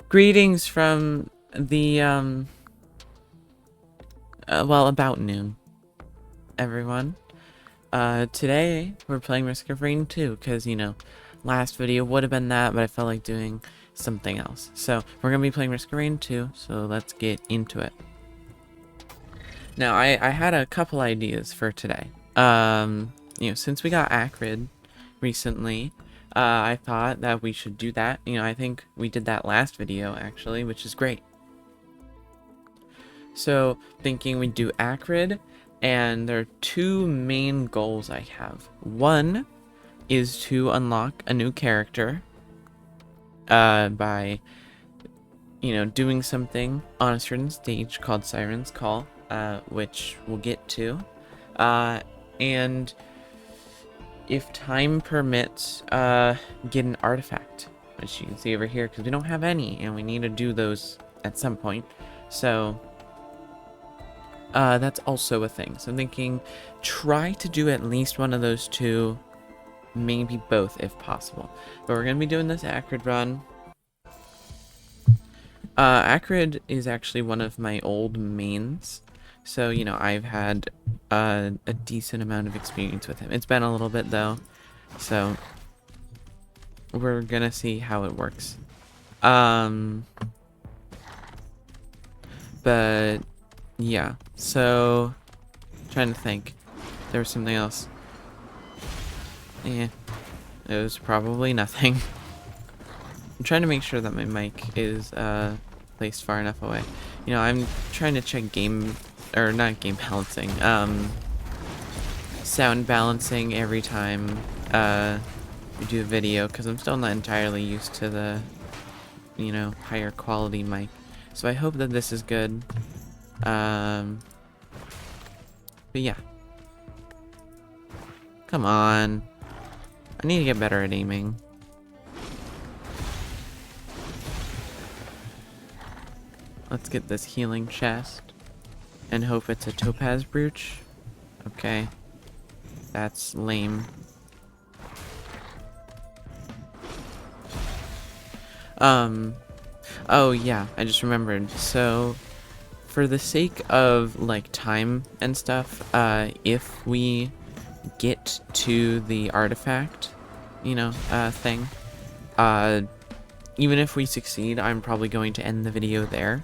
Greetings from the, well, about noon, everyone. Today, we're playing Risk of Rain 2, because, you know, last video would have been that, but I felt like doing something else. So, we're gonna be playing Risk of Rain 2, so let's get into it. Now, I had a couple ideas for today. You know, since we got Acrid recently, I thought that we should do that. You know, I think we did that last video, actually, which is great. So, thinking we'd do Acrid, and there are two main goals I have. One is to unlock a new character by, you know, doing something on a certain stage called Siren's Call, which we'll get to. And if time permits, get an artifact, which you can see over here, because we don't have any, and we need to do those at some point. So, that's also a thing. So I'm thinking, try to do at least one of those two, maybe both if possible. But we're going to be doing this Acrid run. Acrid is actually one of my old mains. So, you know, I've had a decent amount of experience with him. It's been a little bit, though. So, we're going to see how it works. But, yeah. So, trying to think. There was something else. Yeah. It was probably nothing. I'm trying to make sure that my mic is, placed far enough away. You know, I'm trying to check or not game balancing, sound balancing every time we do a video, because I'm still not entirely used to the, you know, higher quality mic. So I hope that this is good. But yeah. Come on. I need to get better at aiming. Let's get this healing chest. And hope it's a topaz brooch. Okay. That's lame. Oh yeah, I just remembered. So, for the sake of, like, time and stuff, if we get to the artifact, you know, thing, even if we succeed, I'm probably going to end the video there.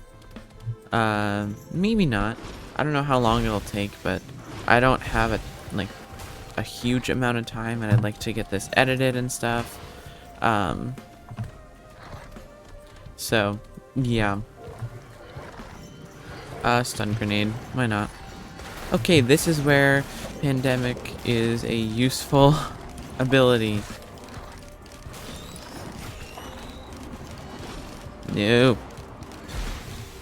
Maybe not. I don't know how long it'll take, but I don't have a huge amount of time, and I'd like to get this edited and stuff. So, yeah. Stun grenade. Why not? Okay, this is where Pandemic is a useful ability. No.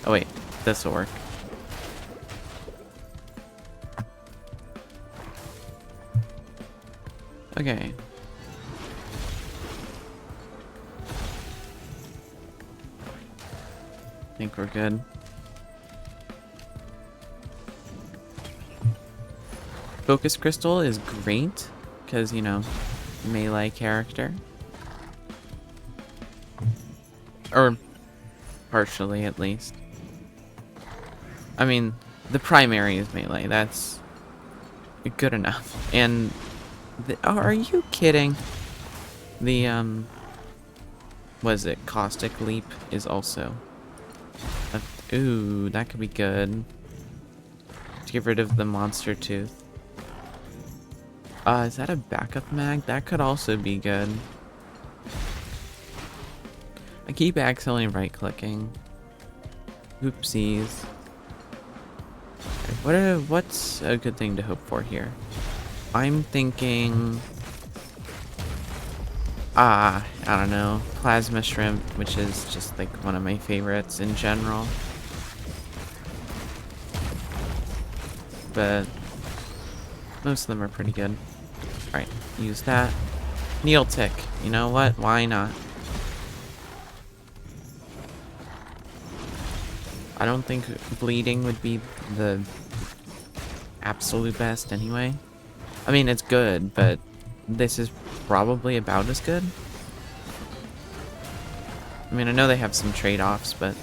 Oh wait, this'll work. Okay. I think we're good. Focus Crystal is great, because, you know, melee character. Or, partially at least. I mean, the primary is melee, that's good enough. And, oh, are you kidding? The, what is it, Caustic Leap is also... ooh, that could be good. To get rid of the monster tooth. Is that a backup mag? That could also be good. I keep accidentally right-clicking. Oopsies. What's a good thing to hope for here? I'm thinking... I don't know. Plasma Shrimp, which is just, like, one of my favorites in general. But most of them are pretty good. Alright, use that. Needle Tick. You know what? Why not? I don't think bleeding would be the absolute best anyway. I mean, it's good, but this is probably about as good. I mean, I know they have some trade-offs, but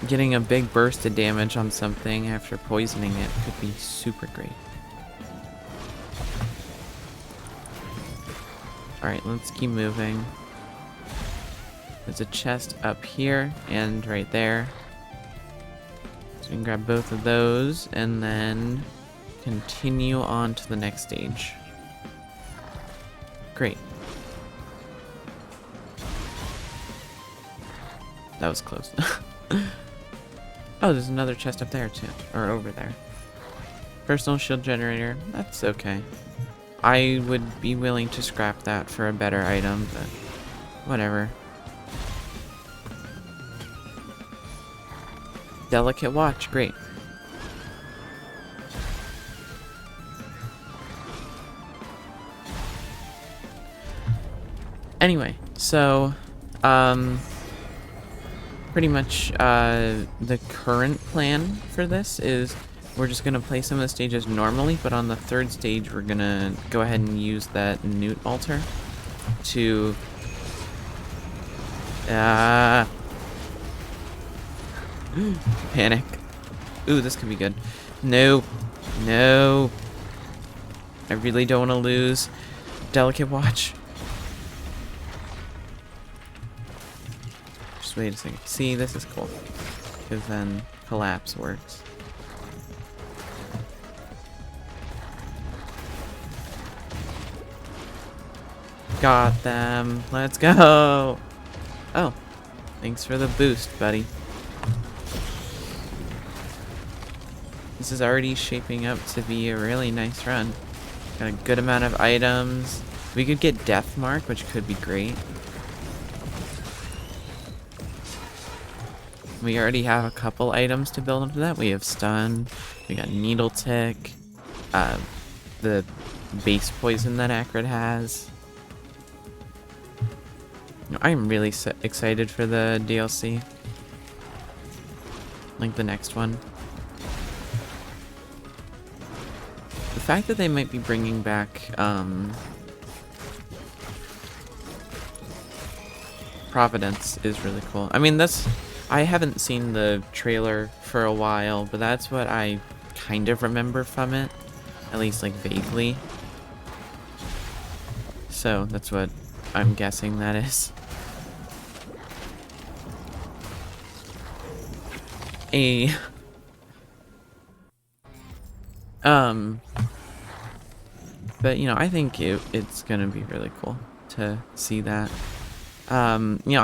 getting a big burst of damage on something after poisoning it could be super great. Alright, let's keep moving. There's a chest up here and right there. So we can grab both of those and then continue on to the next stage. Great. That was close. Oh, there's another chest up there too. Or over there. Personal shield generator. That's okay. I would be willing to scrap that for a better item, but whatever. Delicate watch. Great. Anyway, so, pretty much, the current plan for this is we're just gonna play some of the stages normally, but on the third stage, we're gonna go ahead and use that newt altar to, panic. Ooh, this could be good. No. No. I really don't want to lose. Delicate watch. Just wait a second. See, this is cool. Because then collapse works. Got them. Let's go. Oh. Thanks for the boost, buddy. This is already shaping up to be a really nice run. Got a good amount of items. We could get Death Mark, which could be great. We already have a couple items to build into that. We have Stun. We got Needle Tick. The base poison that Acrid has. I'm really excited for the DLC. Like the next one. The fact that they might be bringing back Providence is really cool. I mean, I haven't seen the trailer for a while, but that's what I kind of remember from it. At least, like, vaguely. So, that's what I'm guessing that is. But, you know, I think it's gonna be really cool to see that. You know,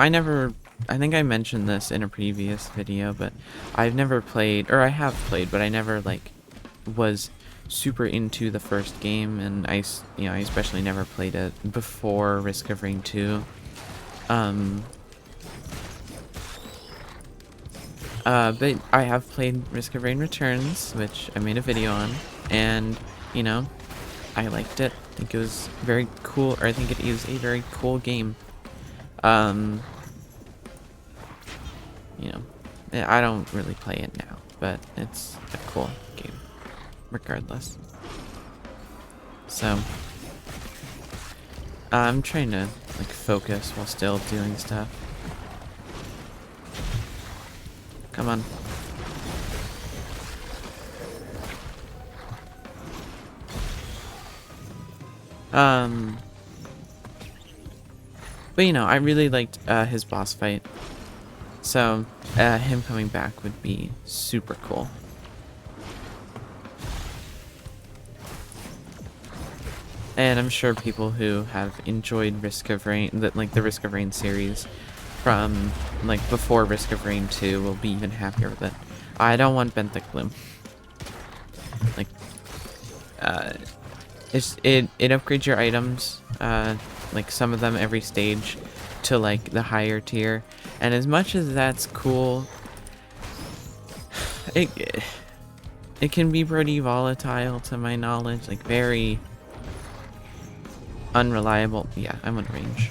I think I mentioned this in a previous video, but I've never played, or I have played, but I never, like, was super into the first game, and I especially never played it before Risk of Rain 2. But I have played Risk of Rain Returns, which I made a video on, and, you know, I liked it. I think it was very cool, or I think it is a very cool game. You know, I don't really play it now, but it's a cool game, regardless. So, I'm trying to, like, focus while still doing stuff. Come on. But you know, I really liked his boss fight. So, him coming back would be super cool. And I'm sure people who have enjoyed Risk of Rain, the Risk of Rain series from, like, before Risk of Rain 2 will be even happier with it. I don't want Benthic Bloom. Like, it upgrades your items, like some of them every stage, to, like, the higher tier. And as much as that's cool, it can be pretty volatile to my knowledge, like very unreliable. Yeah, I'm on range.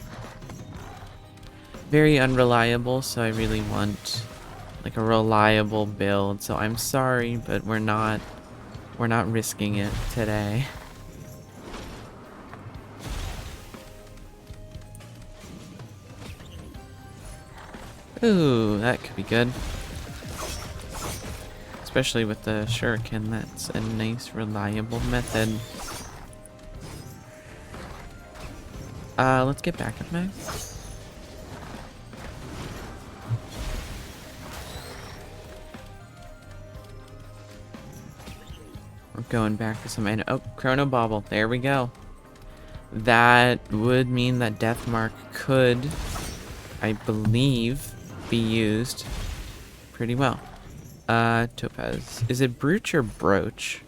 Very unreliable, so I really want, like, a reliable build. So I'm sorry, but we're not risking it today. Ooh, that could be good. Especially with the shuriken, that's a nice, reliable method. Let's get backup mag. We're going back to some... Oh, Chrono Bauble. There we go. That would mean that Death Mark could, I believe, be used pretty well. Topaz. Is it brooch or brooch?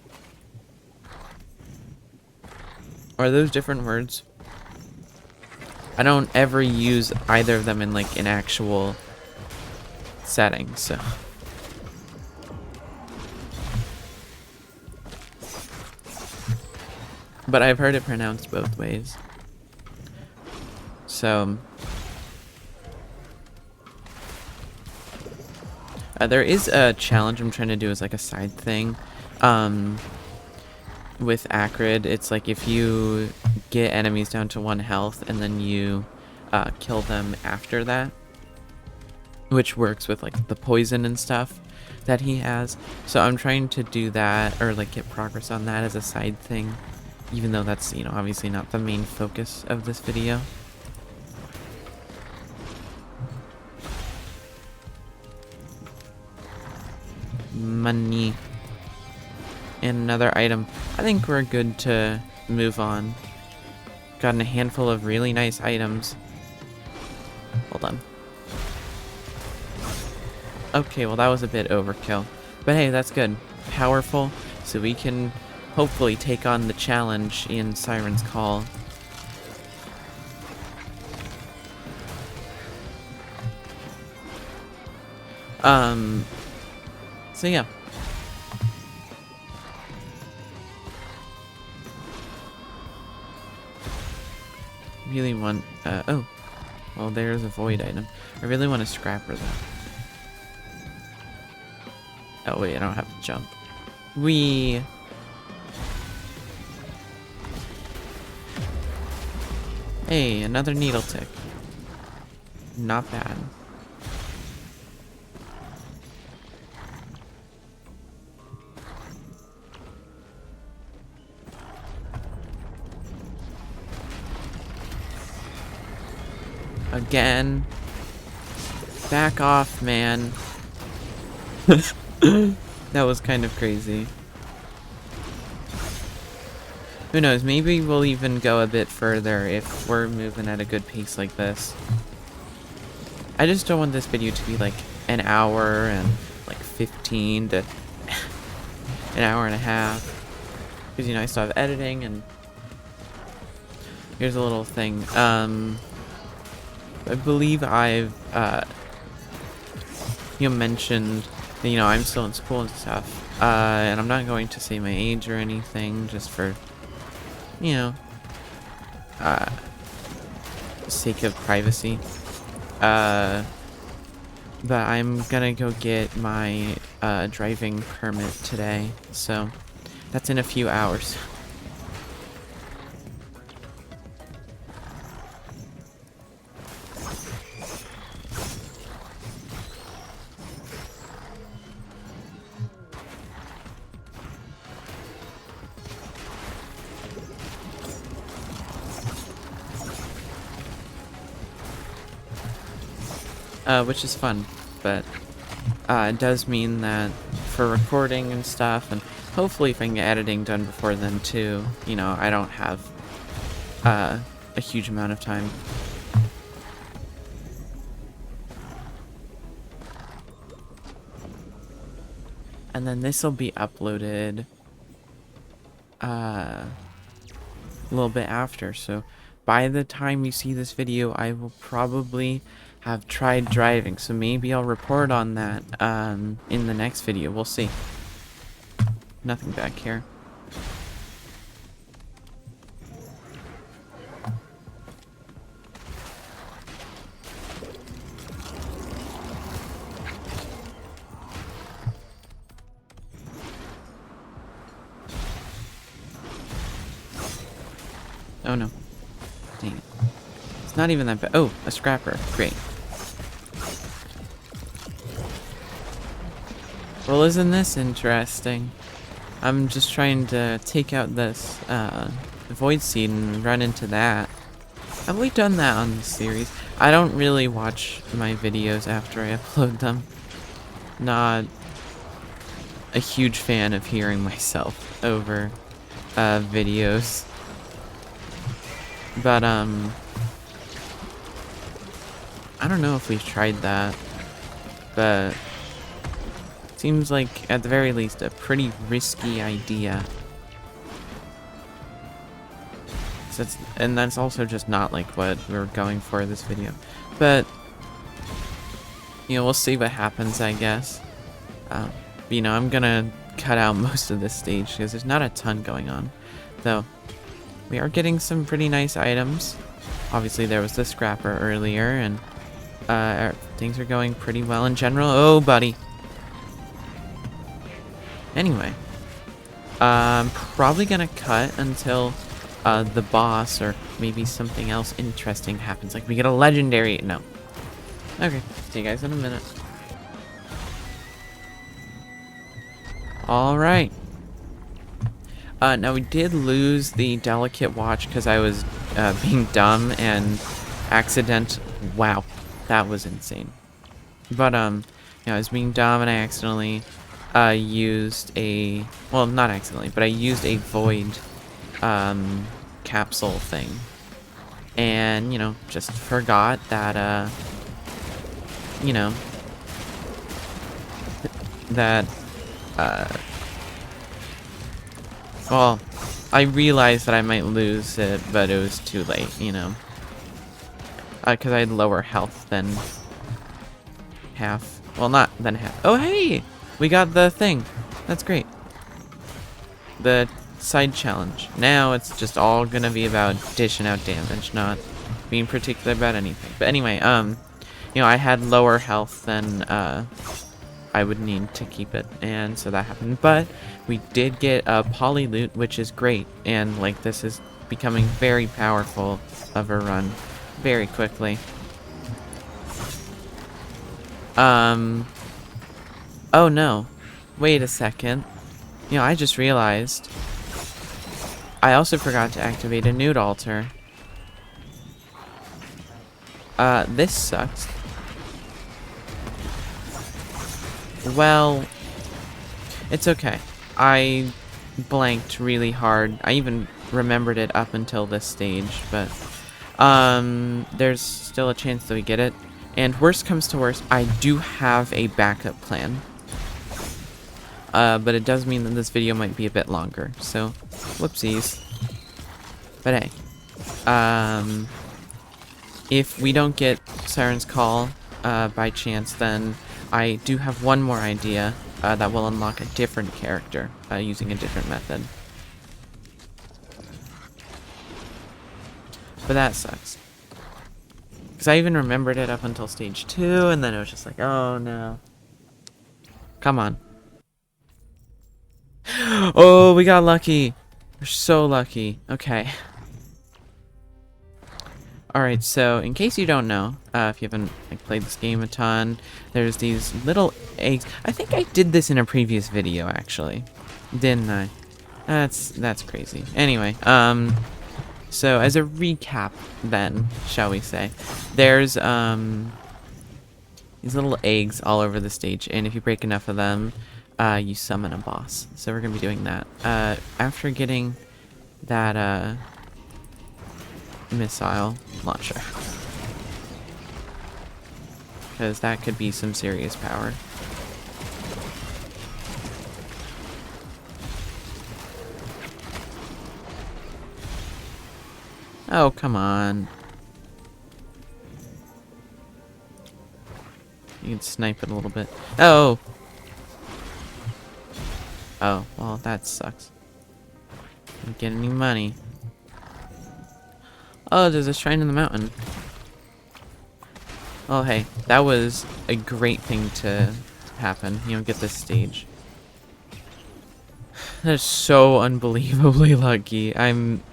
Are those different words? I don't ever use either of them in like an actual setting, so. But I've heard it pronounced both ways. So there is a challenge I'm trying to do as like a side thing. With Acrid, it's like if you get enemies down to 1 health and then you kill them after that, which works with like the poison and stuff that he has. So I'm trying to do that, or like get progress on that as a side thing, even though that's, you know, obviously not the main focus of this video. Money. And another item. I think we're good to move on. Gotten a handful of really nice items. Hold on. Okay, well that was a bit overkill. But hey, that's good. Powerful, so we can hopefully take on the challenge in Siren's Call. So yeah. Really want, oh. Well, there's a void item. I really want a scrapper, though. Oh, wait, I don't have to jump. Hey, another needle tick. Not bad. Again. Back off, man. That was kind of crazy. Who knows, maybe we'll even go a bit further if we're moving at a good pace like this. I just don't want this video to be like an hour and like 15 to an hour and a half. Because, you know, I still have editing, and here's a little thing. I believe I've, you know, mentioned that, you know, I'm still in school and stuff. And I'm not going to say my age or anything, just for, you know, sake of privacy. But I'm gonna go get my driving permit today, so that's in a few hours. Which is fun, but it does mean that for recording and stuff, and hopefully if I can get editing done before then too, you know, I don't have a huge amount of time. And then this will be uploaded a little bit after, so by the time you see this video, I will probably have tried driving, so maybe I'll report on that in the next video. We'll see. Nothing back here. Oh no. Dang it. It's not even that bad. Oh, a scrapper. Great. Well, isn't this interesting? I'm just trying to take out this void seed and run into that. Have we done that on the series? I don't really watch my videos after I upload them. Not a huge fan of hearing myself over videos. But I don't know if we've tried that, but seems like at the very least a pretty risky idea. So and that's also just not like what we're going for this video. But you know, we'll see what happens, I guess. You know, I'm gonna cut out most of this stage because there's not a ton going on, though we are getting some pretty nice items. Obviously there was the scrapper earlier, and things are going pretty well in general. Oh buddy. Anyway, I'm probably gonna cut until the boss or maybe something else interesting happens, like we get a legendary. No. Okay, see you guys in a minute. Alright. Now we did lose the delicate watch because I was being dumb and wow, that was insane. But you know, I was being dumb and I accidentally used a, well, not accidentally, but I used a void capsule thing, and you know, just forgot that you know, that well, I realized that I might lose it, but it was too late, you know, because I had lower health than half. Well, not than half. Oh hey, we got the thing. That's great. The side challenge. Now it's just all gonna be about dishing out damage, not being particular about anything. But anyway, you know, I had lower health than I would need to keep it, and so that happened. But we did get a poly loot, which is great, and like this is becoming very powerful of a run very quickly. Oh no, wait a second. You know, I just realized I also forgot to activate a nude altar. This sucks. Well, it's okay. I blanked really hard. I even remembered it up until this stage, but there's still a chance that we get it. And worst comes to worst, I do have a backup plan. But it does mean that this video might be a bit longer, so whoopsies. But hey, if we don't get Siren's Call by chance, then I do have one more idea that will unlock a different character using a different method. But that sucks. Because I even remembered it up until stage 2, and then it was just like, oh no. Come on. Oh, we got lucky. We're so lucky. Okay. Alright, so in case you don't know, if you haven't like, played this game a ton, there's these little eggs. I think I did this in a previous video, actually. Didn't I? That's crazy. Anyway, so as a recap then, shall we say, there's these little eggs all over the stage, and if you break enough of them, you summon a boss. So we're gonna be doing that. After getting that missile launcher, because that could be some serious power. Oh, come on. You can snipe it a little bit. Oh! Oh, well, that sucks. Didn't get any money. Oh, there's a shrine in the mountain. Oh, hey, that was a great thing to happen. You know, get this stage. That's so unbelievably lucky. I'm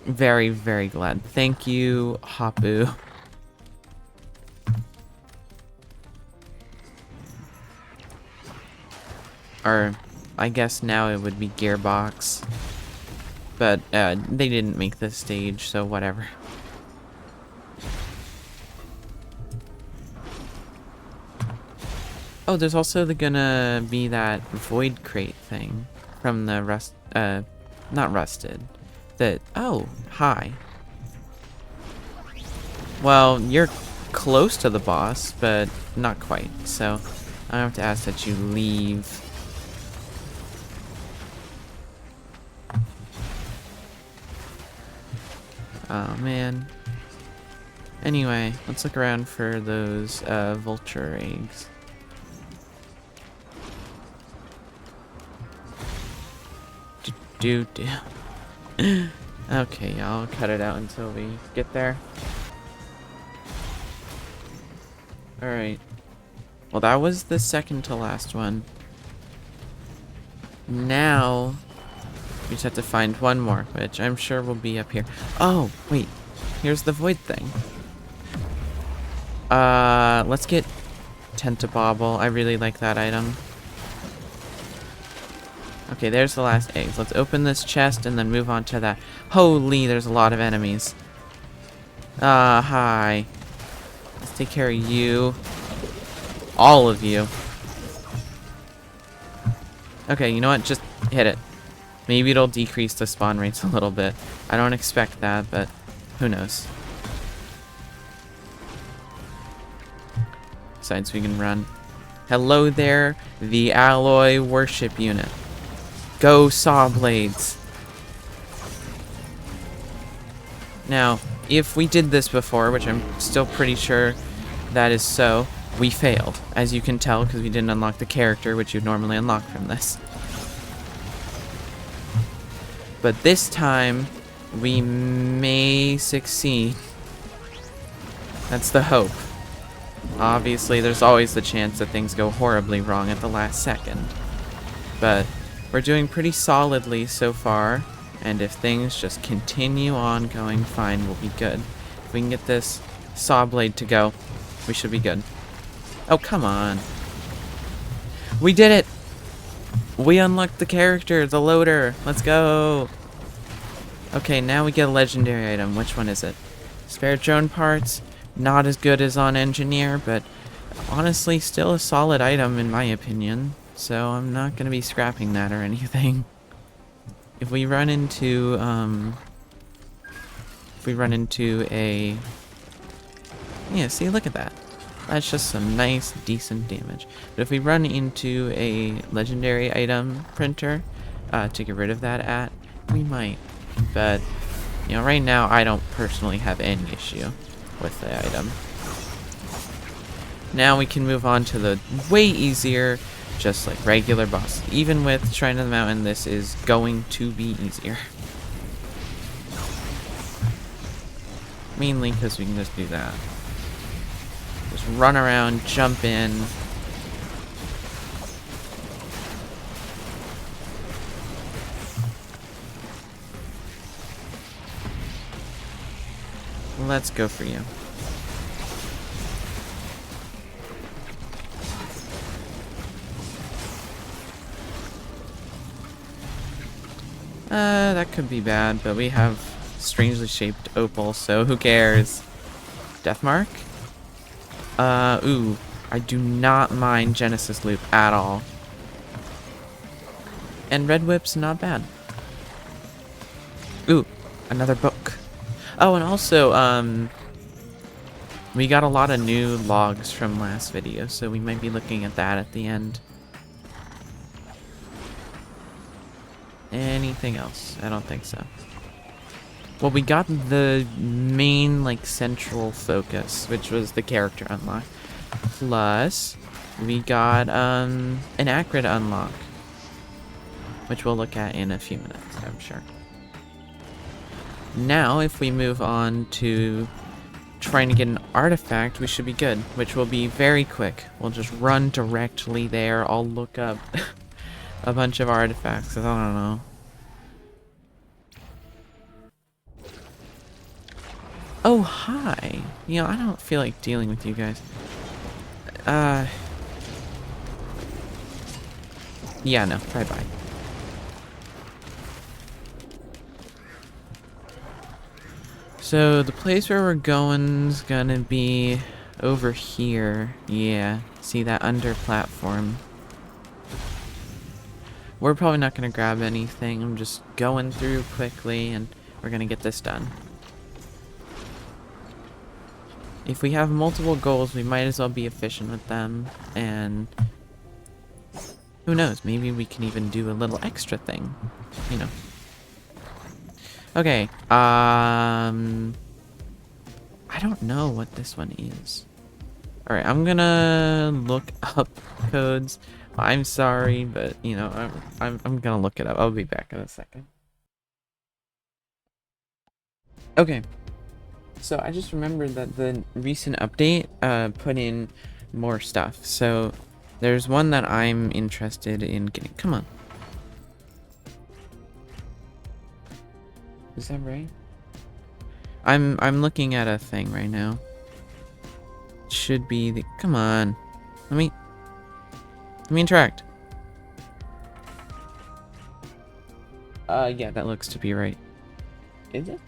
very, very glad. Thank you, Hapu. Or, I guess now it would be Gearbox. But, they didn't make this stage, so whatever. Oh, there's also gonna be that void crate thing from the not rusted. Oh, hi. Well, you're close to the boss, but not quite, so I have to ask that you leave. Oh, man. Anyway, let's look around for those, vulture eggs. Do. Okay, I'll cut it out until we get there. Alright. Well, that was the second to last one. Now, we just have to find one more, which I'm sure will be up here. Oh, wait. Here's the void thing. Let's get Tentabobble. I really like that item. Okay, there's the last eggs. Let's open this chest and then move on to that. Holy, there's a lot of enemies. Hi. Let's take care of you. All of you. Okay, you know what? Just hit it. Maybe it'll decrease the spawn rates a little bit. I don't expect that, but who knows. Besides, we can run. Hello there, the alloy worship unit. Go saw blades. Now, if we did this before, which I'm still pretty sure that is so, we failed. As you can tell, because we didn't unlock the character, which you'd normally unlock from this. But this time, we may succeed. That's the hope. Obviously, there's always the chance that things go horribly wrong at the last second. But we're doing pretty solidly so far, and if things just continue on going fine, we'll be good. If we can get this saw blade to go, we should be good. Oh, come on. We did it! We unlocked the character, the loader. Let's go! Okay, now we get a legendary item. Which one is it? Spare drone parts. Not as good as on engineer, but honestly still a solid item in my opinion. So I'm not gonna be scrapping that or anything. If we run into a, yeah, see, look at that. That's just some nice, decent damage. But if we run into a legendary item printer to get rid of that at, we might. But, you know, right now I don't personally have any issue with the item. Now we can move on to the way easier, just like regular boss. Even with Shrine of the Mountain, this is going to be easier. Mainly because we can just do that. Just run around, jump in. Let's go for you. That could be bad, but we have strangely shaped opal, so who cares? Deathmark? Ooh. I do not mind Genesis Loop at all. And Red Whip's not bad. Ooh, another book. Oh, and also, we got a lot of new logs from last video, so we might be looking at that at the end. Anything else? I don't think so. Well, we got the main, like, central focus, which was the character unlock. Plus, we got, an Acrid unlock, which we'll look at in a few minutes, I'm sure. Now, if we move on to trying to get an artifact, we should be good, which will be very quick. We'll just run directly there. I'll look up a bunch of artifacts, 'cause I don't know. Oh, hi. You know, I don't feel like dealing with you guys. Yeah, no, bye-bye. So the place where we're going is gonna be over here. Yeah, see that under platform. We're probably not gonna grab anything. I'm just going through quickly and we're gonna get this done. If we have multiple goals, we might as well be efficient with them, and who knows, maybe we can even do a little extra thing, you know. Okay, I don't know what this one is. Alright, I'm gonna look up codes. I'm sorry, but, you know, I'm gonna look it up. I'll be back in a second. Okay. So I just remembered that the recent update put in more stuff. So there's one that I'm interested in getting. Come on. Is that right? I'm looking at a thing right now. It should be the come on. Let me interact. Yeah, that looks to be right. Is it?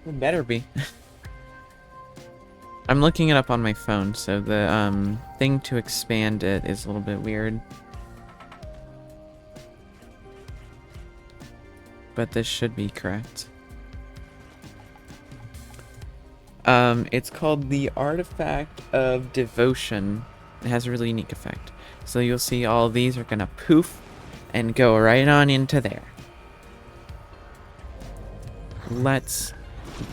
It better be. I'm looking it up on my phone, so the thing to expand it is a little bit weird. But this should be correct. It's called the Artifact of Devotion. It has a really unique effect. So you'll see all of these are gonna poof and go right on into there. Let's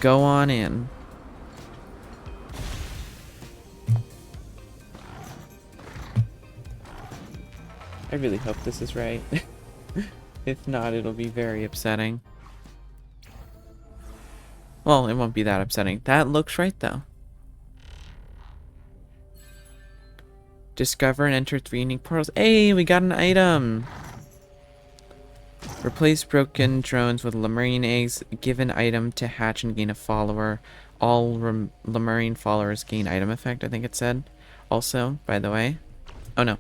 go on in. I really hope this is right. If not, it'll be very upsetting. Well, it won't be that upsetting. That looks right, though. Discover and enter 3 unique portals. Hey, we got an item! Replace broken drones with Lemurian eggs. Give an item to hatch and gain a follower. All Lemurian followers gain item effect, I think it said. Also, by the way. Oh, no.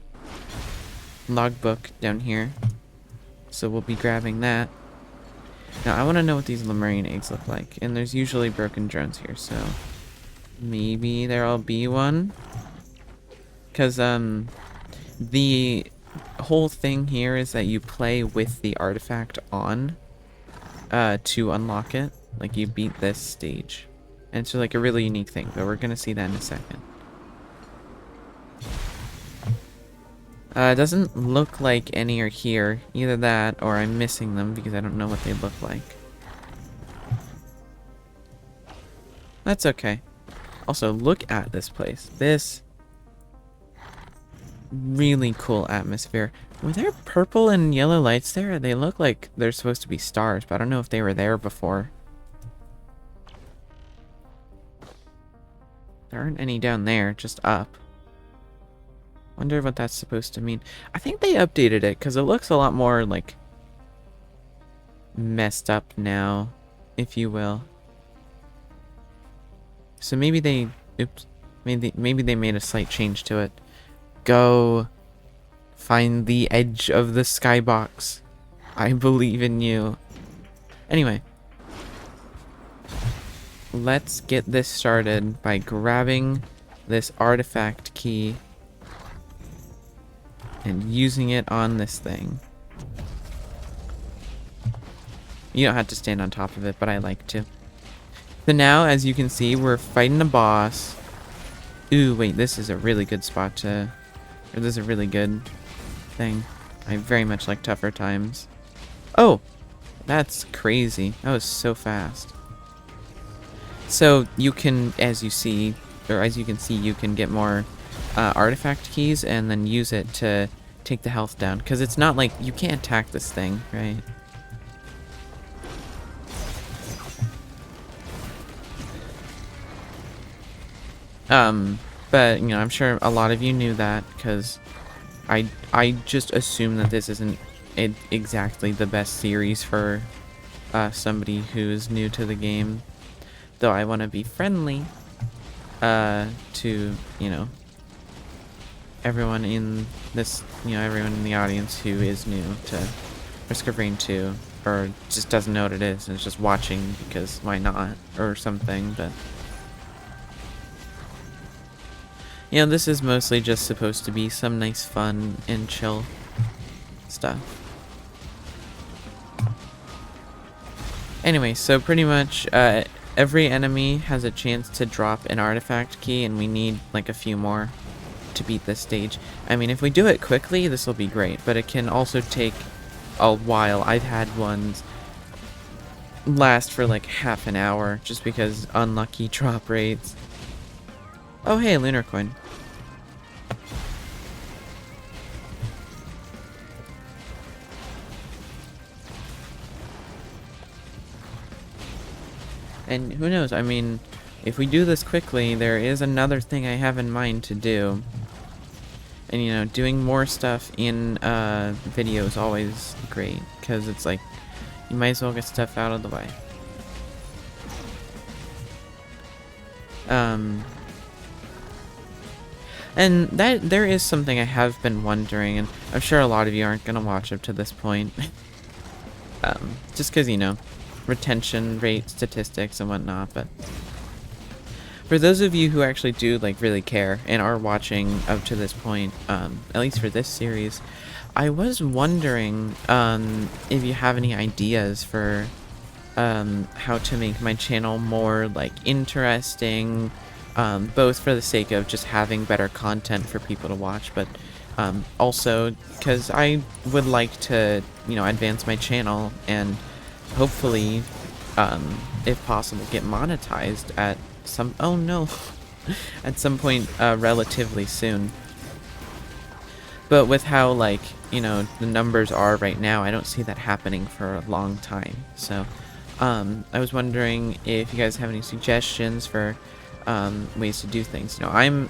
Logbook down here. So we'll be grabbing that. Now, I want to know what these Lemurian eggs look like. And there's usually broken drones here, so maybe there'll be one. Because, the whole thing here is that you play with the artifact on to unlock it. Like, you beat this stage. And it's like a really unique thing, but we're going to see that in a second. It doesn't look like any are here. Either that, or I'm missing them because I don't know what they look like. That's okay. Also, look at this place. This really cool atmosphere. Were there purple and yellow lights there? They look like they're supposed to be stars, but I don't know if they were there before. There aren't any down there, just up. Wonder what that's supposed to mean. I think they updated it because it looks a lot more like messed up now, if you will. So maybe they, oops, maybe they made a slight change to it. Go find the edge of the skybox. I believe in you. Anyway, let's get this started by grabbing this artifact key and using it on this thing. You don't have to stand on top of it, but I like to. So now, as you can see, we're fighting a boss. Ooh, wait, this is a really good spot to... Or this is a really good thing. I very much like tougher times. Oh! That's crazy. That was so fast. So, you can, as you see, or as you can see, you can get more artifact keys and then use it to take the health down. Because it's not like, you can't attack this thing, right? But, you know, I'm sure a lot of you knew that, because I just assume that this isn't exactly the best series for somebody who's new to the game. Though I want to be friendly to, you know, everyone in this, everyone in the audience who is new to Risk of Rain 2, or just doesn't know what it is and is just watching because why not, or something, but this is mostly just supposed to be some nice fun and chill stuff. Anyway, so pretty much every enemy has a chance to drop an artifact key, and we need like a few more to beat this stage. I mean, if we do it quickly, this will be great, but it can also take a while. I've had ones last for like half an hour just because unlucky drop rates. Oh hey, lunar coin. And who knows, I mean, if we do this quickly, there is another thing I have in mind to do. And, doing more stuff in video is always great, because it's like, you might as well get stuff out of the way. And there is something I have been wondering, and I'm sure a lot of you aren't going to watch up to this point. Just because, retention rate statistics and whatnot, but for those of you who actually do like really care and are watching up to this point, at least for this series, I was wondering if you have any ideas for how to make my channel more like interesting, both for the sake of just having better content for people to watch, but also because I would like to advance my channel and hopefully, if possible, get monetized at some at some point relatively soon. But with how the numbers are right now, I don't see that happening for a long time. So I was wondering if you guys have any suggestions for ways to do things. My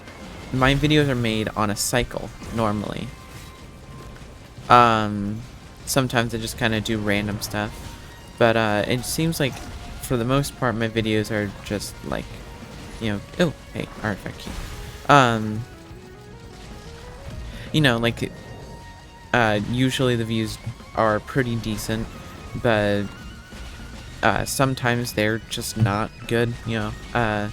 videos are made on a cycle normally. Sometimes I just kind of do random stuff. But it seems like, for the most part, my videos are just like, oh, hey, artifact key. Usually the views are pretty decent, but sometimes they're just not good, A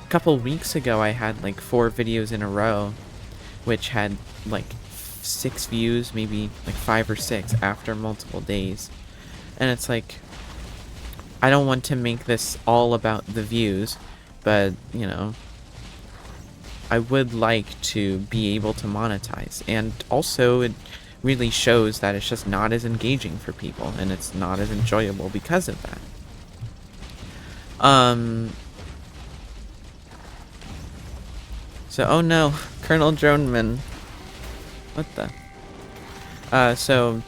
couple weeks ago, I had like 4 videos in a row, which had like 6 views, maybe like 5 or 6 after multiple days. And it's like, I don't want to make this all about the views, but, I would like to be able to monetize. And also, it really shows that it's just not as engaging for people, and it's not as enjoyable because of that. So, oh no, Colonel Droneman. What the? So,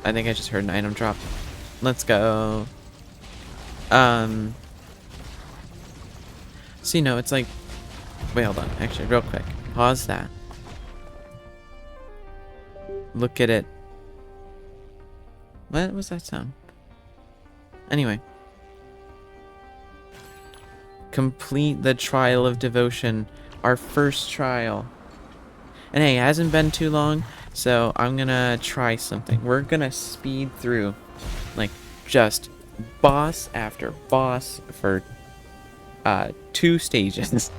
I think I just heard an item drop. Let's go. So, it's like, wait, hold on, actually, real quick, pause that. Look at it. What was that sound? Anyway. Complete the trial of devotion, our first trial. And hey, it hasn't been too long, so I'm gonna try something. We're gonna speed through, like, just boss after boss for 2 stages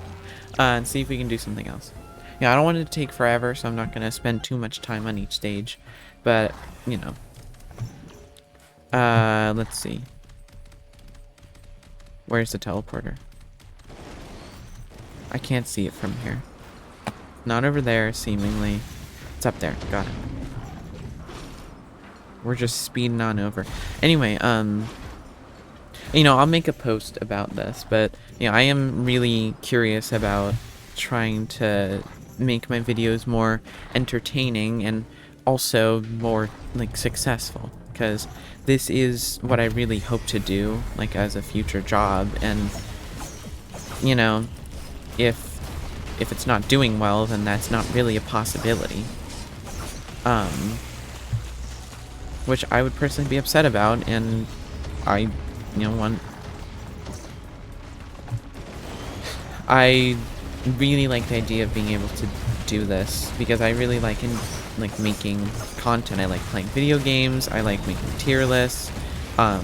and see if we can do something else. I don't want it to take forever, so I'm not gonna spend too much time on each stage, but let's see, where's the teleporter? I can't see it from here. Not over there, seemingly. It's up there. Got it. We're just speeding on over. Anyway, I'll make a post about this, but, I am really curious about trying to make my videos more entertaining and also more, like, successful, because this is what I really hope to do, like, as a future job, and, if it's not doing well, then that's not really a possibility. Which I would personally be upset about, and I, want... really like the idea of being able to do this because I really like making content. I like playing video games. I like making tier lists. I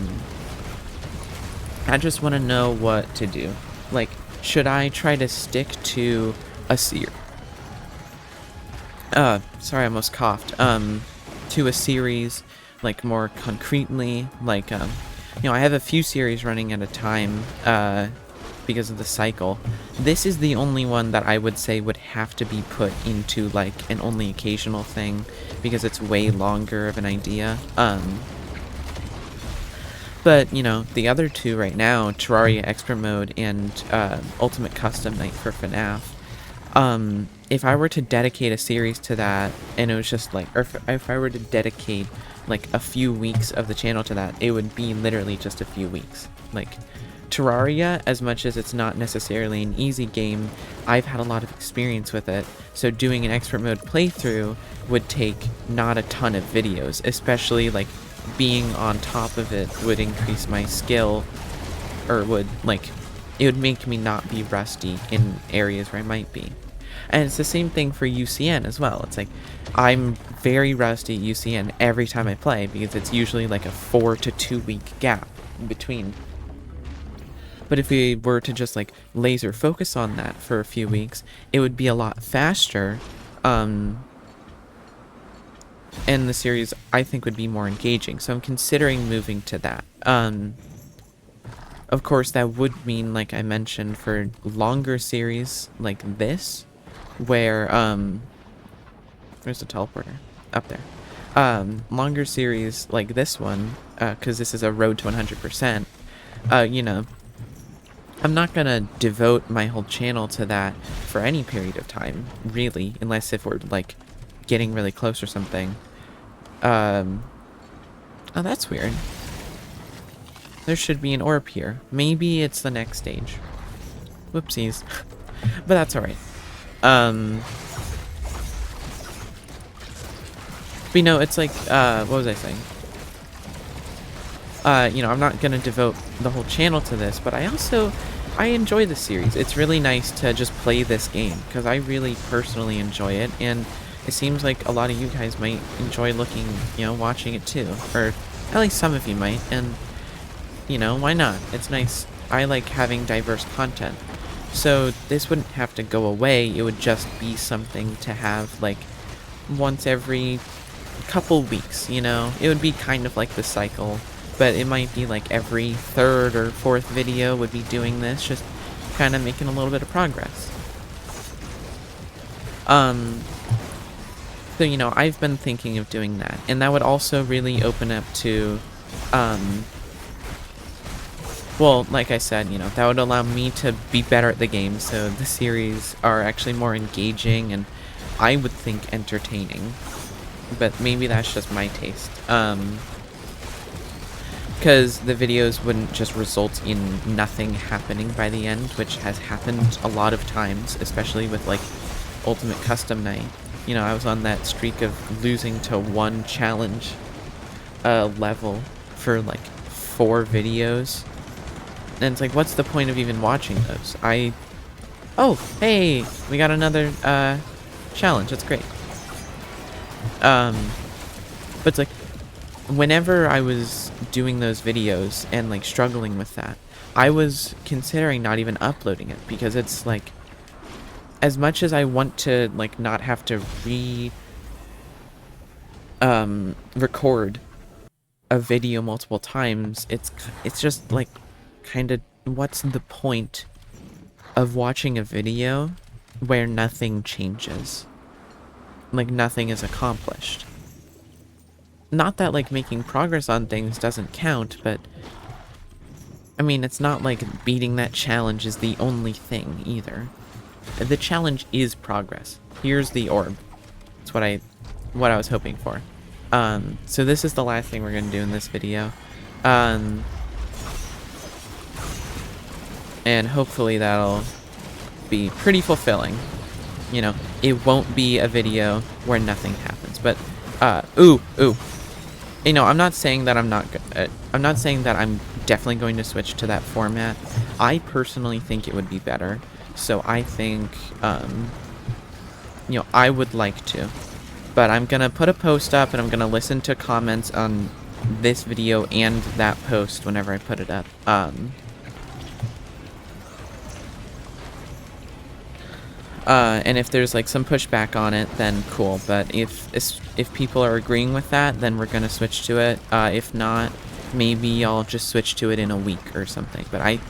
just want to know what to do. Like, should I try to stick to a series? Sorry, I almost coughed. To a series, like, more concretely. Like, you know, I have a few series running at a time, because of the cycle. This is the only one that I would say would have to be put into, like, an only occasional thing, because it's way longer of an idea. But, you know, the other two right now, Terraria Expert Mode and Ultimate Custom Night for FNAF, if I were to dedicate a series to that, and it was just like, or if I were to dedicate like a few weeks of the channel to that, it would be literally just a few weeks. Like, Terraria, as much as it's not necessarily an easy game, I've had a lot of experience with it, so doing an Expert Mode playthrough would take not a ton of videos, especially like being on top of it would increase my skill, or would, like, it would make me not be rusty in areas where I might be. And it's the same thing for UCN as well. It's like, I'm very rusty at UCN every time I play, because it's usually like a 4 to 2 week gap in between. But if we were to just like laser focus on that for a few weeks, it would be a lot faster, and the series, I think, would be more engaging. So I'm considering moving to that. Of course, that would mean, like I mentioned, for longer series like this, where, where's the teleporter? Up there. Longer series like this one, because this is a road to 100%, you know, I'm not gonna devote my whole channel to that for any period of time, really, unless if we're, like, getting really close or something. Oh, that's weird. There should be an orb here. Maybe it's the next stage. Whoopsies. But that's alright. But you know, it's like, what was I saying? You know, I'm not gonna devote the whole channel to this, but I enjoy the series. It's really nice to just play this game, because I really personally enjoy it, and it seems like a lot of you guys might enjoy watching it too. Or at least some of you might, and, you know, why not? It's nice. I like having diverse content. So this wouldn't have to go away, it would just be something to have, like, once every couple weeks, you know? It would be kind of like the cycle, but it might be like every third or fourth video would be doing this, just kind of making a little bit of progress. So, you know, I've been thinking of doing that, and that would also really open up to, well, like I said, you know, that would allow me to be better at the game, so the series are actually more engaging and, I would think, entertaining. But maybe that's just my taste. Because the videos wouldn't just result in nothing happening by the end, which has happened a lot of times, especially with, like, Ultimate Custom Night. You know, I was on that streak of losing to one challenge level for, like, 4 videos. And it's like, what's the point of even watching those? Oh, hey! We got another, challenge. That's great. But it's like, whenever I was doing those videos and, like, struggling with that, I was considering not even uploading it, because it's like, as much as I want to, like, not have to record a video multiple times, it's just, like, kind of, what's the point of watching a video where nothing changes? Like, nothing is accomplished. Not that, like, making progress on things doesn't count, but, I mean, it's not like beating that challenge is the only thing, either. The challenge is progress. Here's the orb. That's what I was hoping for. So this is the last thing we're gonna do in this video. And hopefully that'll be pretty fulfilling. You know, it won't be a video where nothing happens, but, ooh. You know, I'm not saying that I'm definitely going to switch to that format. I personally think it would be better, So I think, you know, I would like to. But I'm gonna put a post up, and I'm gonna listen to comments on this video and that post whenever I put it up. And if there's like some pushback on it, then cool. But if people are agreeing with that, then we're gonna switch to it. If not, maybe I'll just switch to it in a week or something. But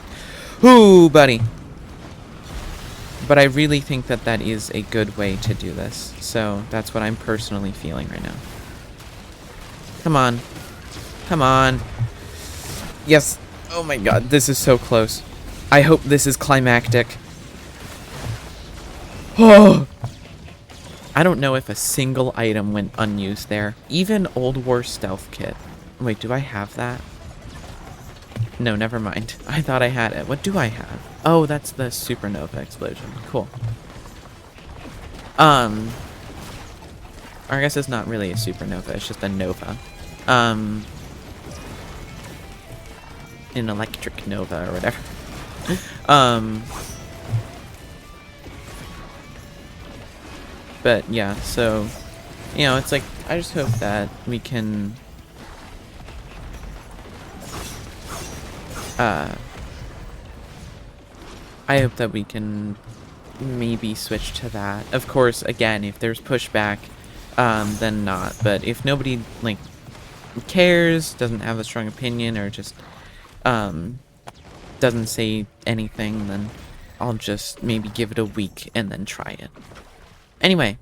ooh, buddy. But I really think that that is a good way to do this. So that's what I'm personally feeling right now. Come on. Come on. Yes. Oh my god, this is so close. I hope this is climactic. Oh! I don't know if a single item went unused there. Even Old War Stealth Kit. Wait, do I have that? No, never mind. I thought I had it. What do I have? Oh, that's the supernova explosion. Cool. Or I guess it's not really a supernova, it's just a nova. An electric nova or whatever. But yeah, so, you know, it's like, I just hope that we can, I hope that we can maybe switch to that. Of course, again, if there's pushback, then not. But if nobody, like, cares, doesn't have a strong opinion, or just, doesn't say anything, then I'll just maybe give it a week and then try it. Anyway,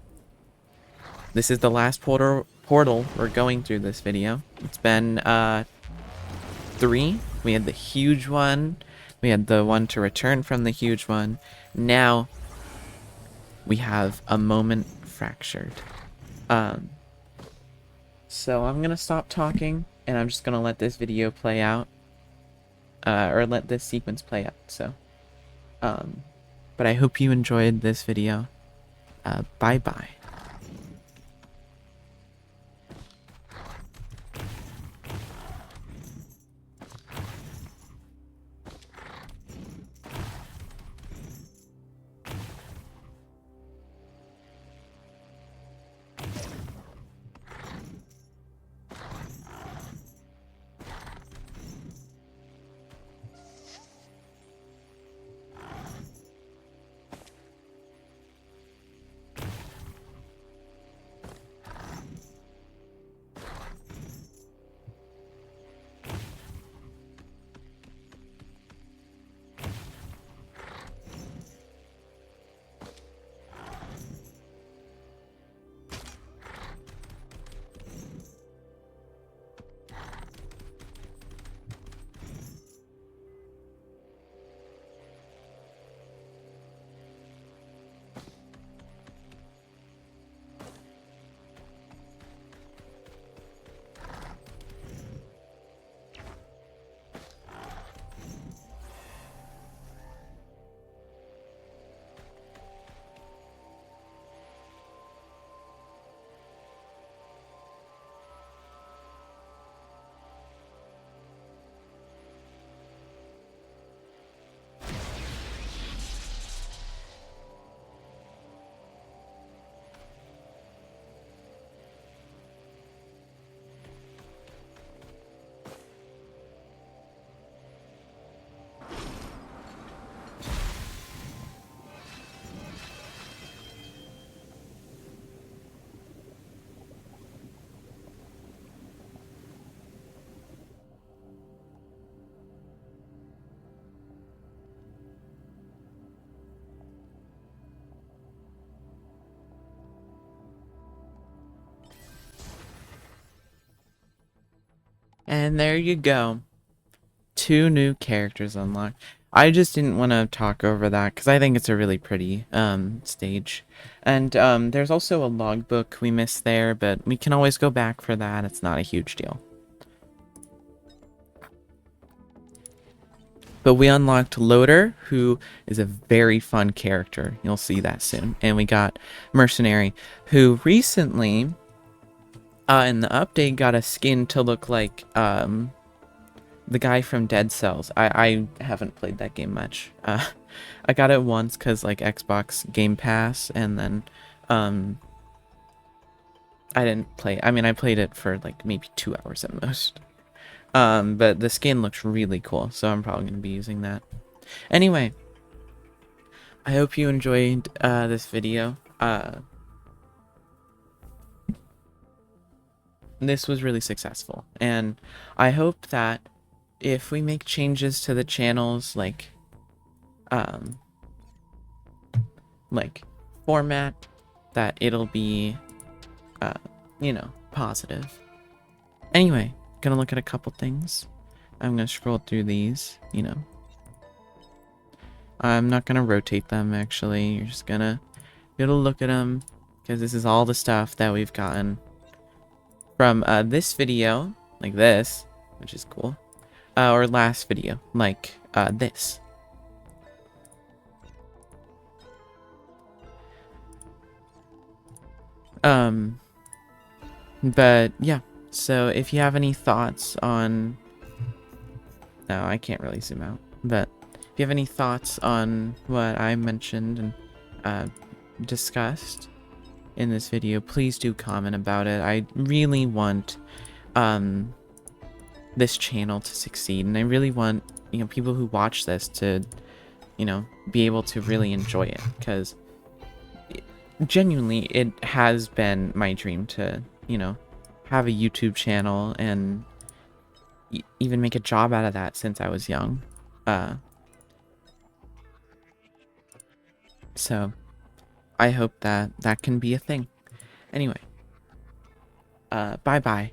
this is the last portal we're going through this video. It's been 3. We had the huge one. We had the one to return from the huge one. Now we have a moment fractured. So I'm gonna stop talking, and I'm just gonna let this video play out. Or let this sequence play out. So, but I hope you enjoyed this video. Bye-bye. And there you go. 2 new characters unlocked. I just didn't want to talk over that because I think it's a really pretty stage. And there's also a logbook we missed there, but we can always go back for that. It's not a huge deal. But we unlocked Loader, who is a very fun character. You'll see that soon. And we got Mercenary, who recently, in the update, got a skin to look like the guy from Dead Cells. I haven't played that game much. I got it once because like Xbox Game Pass, and then I didn't play. I mean, I played it for like maybe 2 hours at most. But the skin looks really cool, so I'm probably gonna be using that. Anyway, I hope you enjoyed this video. This was really successful, and I hope that if we make changes to the channels, um, like format, that it'll be, uh, positive. Anyway, gonna look at a couple things. I'm gonna scroll through these, I'm not gonna rotate them, actually. You're just gonna be able to look at them, because this is all the stuff that we've gotten from this video, like this, which is cool, or last video, like this. But yeah, so if you have any thoughts on, no, I can't really zoom out, but if you have any thoughts on what I mentioned and discussed in this video, please do comment about it. I really want this channel to succeed, and I really want people who watch this to be able to really enjoy it, because genuinely it has been my dream to have a YouTube channel and even make a job out of that since I was young. So I hope that that can be a thing. Anyway, bye bye.